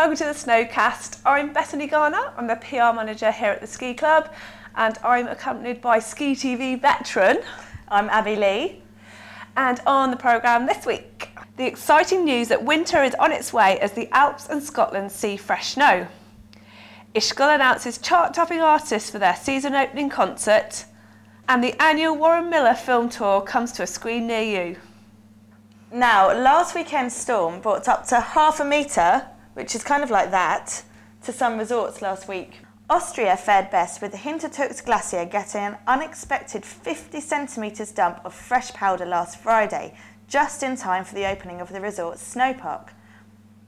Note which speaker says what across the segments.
Speaker 1: welcome to the Snowcast. I'm Betony Garner, I'm the PR manager here at the ski club, and I'm accompanied by Ski TV veteran.
Speaker 2: I'm Abby Lee.
Speaker 1: And on the programme this week, the exciting news that winter is on its way as the Alps and Scotland see fresh snow. Ischgl announces chart-topping artists for their season opening concert, and the annual Warren Miller film tour comes to a screen near you.
Speaker 2: Now, last weekend's storm brought up to ½ a metre, which is kind of like that, to some resorts last week. Austria fared best, with the Hintertux Glacier getting an unexpected 50 centimetres dump of fresh powder last Friday, just in time for the opening of the resort's snow park.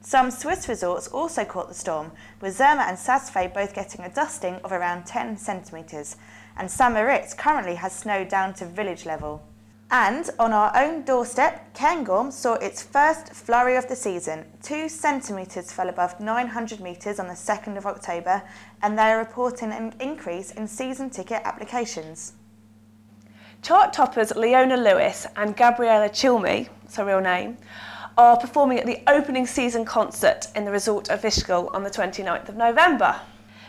Speaker 2: Some Swiss resorts also caught the storm, with Zermatt and Saas-Fee both getting a dusting of around 10 centimetres, and St-Moritz currently has snow down to village level. And on our own doorstep, Cairngorm saw its first flurry of the season. 2 centimetres fell above 900 metres on the 2nd of October, and they are reporting an increase in season ticket applications.
Speaker 1: Chart toppers Leona Lewis and Gabriella Chilmi, that's her real name, are performing at the opening season concert in the resort of Ischgl on the 29th of November.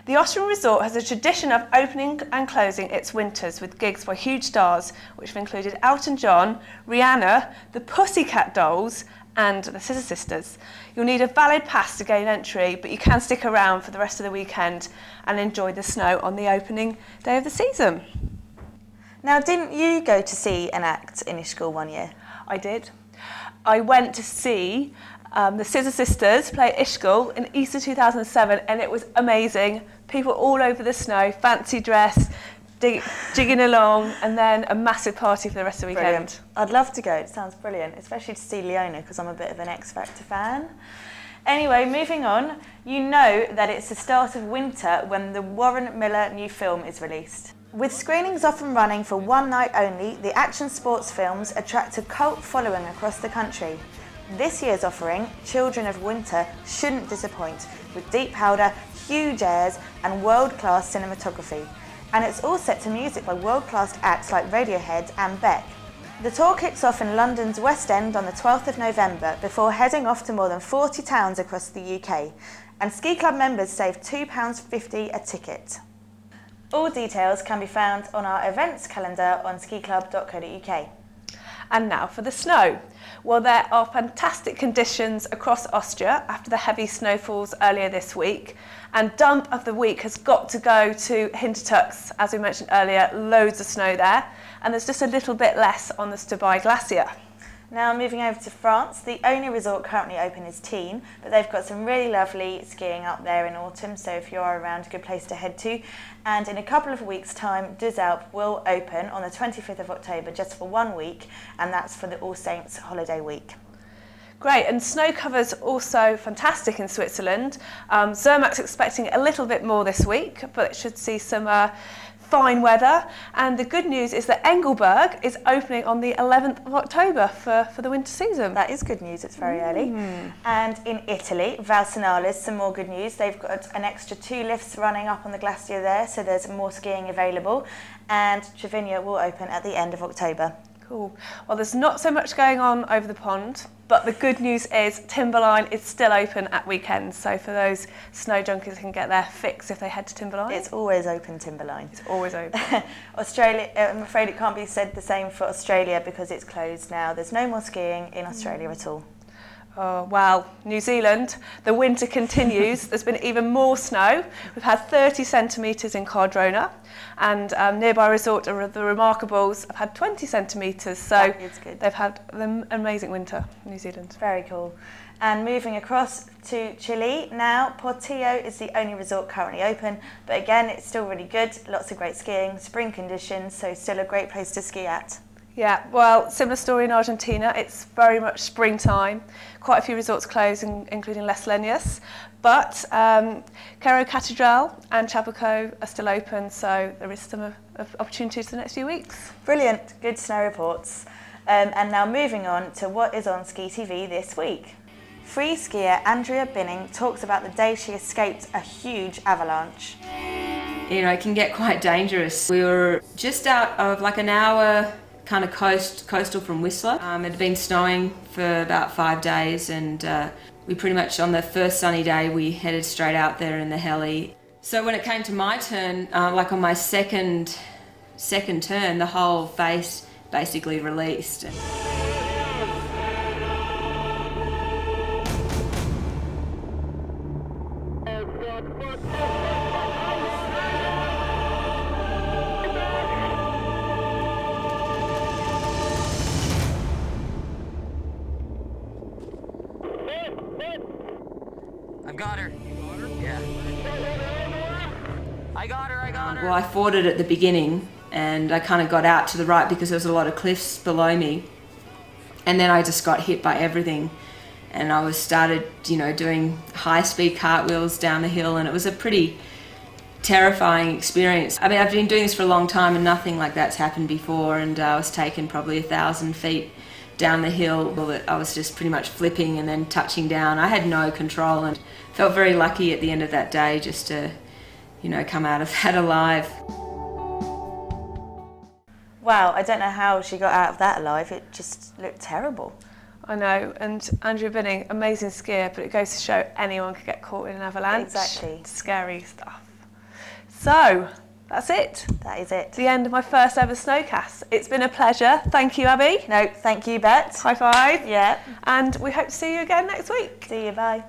Speaker 1: The Austrian resort has a tradition of opening and closing its winters with gigs by huge stars, which have included Elton John, Rihanna, the Pussycat Dolls and the Scissor Sisters. You'll need a valid pass to gain entry, but you can stick around for the rest of the weekend and enjoy the snow on the opening day of the season.
Speaker 2: Now, didn't you go to see an act in Ischgl one year?
Speaker 1: I did. I went to see the Scissor Sisters play at Ischgl in Easter 2007, and it was amazing. People all over the snow, fancy dress, jigging along, and then a massive party for the rest of the weekend.
Speaker 2: Brilliant. I'd love to go, it sounds brilliant, especially to see Leona, because I'm a bit of an X Factor fan. Anyway, moving on, you know that it's the start of winter when the Warren Miller new film is released. With screenings often running for one night only, the action sports films attract a cult following across the country. This year's offering, Children of Winter, shouldn't disappoint, with deep powder, huge airs and world-class cinematography. And it's all set to music by world-class acts like Radiohead and Beck. The tour kicks off in London's West End on the 12th of November before heading off to more than 40 towns across the UK. And Ski Club members save £2.50 a ticket. All details can be found on our events calendar on skiclub.co.uk.
Speaker 1: And now for the snow. Well, there are fantastic conditions across Austria after the heavy snowfalls earlier this week. And dump of the week has got to go to Hintertux. As we mentioned earlier, loads of snow there. And there's just a little bit less on the Stabai Glacier.
Speaker 2: Now moving over to France, the only resort currently open is Tignes, but they've got some really lovely skiing up there in autumn, so if you're around, a good place to head to. And in a couple of weeks' time, Deux Alpes will open on the 25th of October just for 1 week, and that's for the All Saints holiday week.
Speaker 1: Great, and snow cover's also fantastic in Switzerland. Zermatt's expecting a little bit more this week, but it should see some fine weather. And the good news is that Engelberg is opening on the 11th of October for the winter season.
Speaker 2: That is good news, it's very early. And in Italy, Valsenales, some more good news. They've got an extra 2 lifts running up on the glacier there, so there's more skiing available. And Cervinia will open at the end of October.
Speaker 1: Cool. Well, there's not so much going on over the pond, but the good news is Timberline is still open at weekends. So for those snow junkies can get their fix if they head to Timberline.
Speaker 2: It's always open, Timberline.
Speaker 1: It's always open.
Speaker 2: Australia, I'm afraid it can't be said the same for Australia because it's closed now. There's no more skiing in Australia at all.
Speaker 1: Oh, well, New Zealand, the winter continues. There's been even more snow. We've had 30 centimetres in Cardrona, and nearby resort, the Remarkables, have had 20 centimetres. So they've had an amazing winter in New Zealand.
Speaker 2: Very cool. And moving across to Chile now, Portillo is the only resort currently open, but again, it's still really good. Lots of great skiing, spring conditions, so still a great place to ski at.
Speaker 1: Yeah, well, similar story in Argentina. It's very much springtime. Quite a few resorts closed, including Les Leñas. But Cerro Catedral and Chapaco are still open, so there is some opportunities for the next few weeks.
Speaker 2: Brilliant, good snow reports. And now moving on to what is on Ski TV this week. Free skier Andrea Binning talks about the day she escaped a huge avalanche.
Speaker 3: You know, it can get quite dangerous. We were just out of like an hour coastal from Whistler. It had been snowing for about 5 days, and We pretty much, on the first sunny day, we headed straight out there in the heli. So when it came to my turn, like on my second turn, the whole face basically released.
Speaker 4: I've got her. Yeah. I got her.
Speaker 3: Well, I fought it at the beginning and I kind of got out to the right because there was a lot of cliffs below me. And then I just got hit by everything. And I started, you know, doing high-speed cartwheels down the hill, and it was a pretty terrifying experience. I mean, I've been doing this for a long time and nothing like that's happened before, and I was taken probably 1,000 feet down the hill. I was just pretty much flipping and then touching down. I had no control and felt very lucky at the end of that day just to, you know, come out of that alive.
Speaker 2: Wow, I don't know how she got out of that alive. It just looked terrible.
Speaker 1: I know, and Andrew Binning, amazing skier, but it goes to show anyone could get caught in an avalanche.
Speaker 2: Exactly.
Speaker 1: Scary stuff. So, that's it.
Speaker 2: That is it.
Speaker 1: The end of my first ever Snowcast. It's been a pleasure. Thank you, Abby.
Speaker 2: No, thank you, Bet.
Speaker 1: High five.
Speaker 2: Yeah.
Speaker 1: And we hope to see you again next week.
Speaker 2: See you, bye.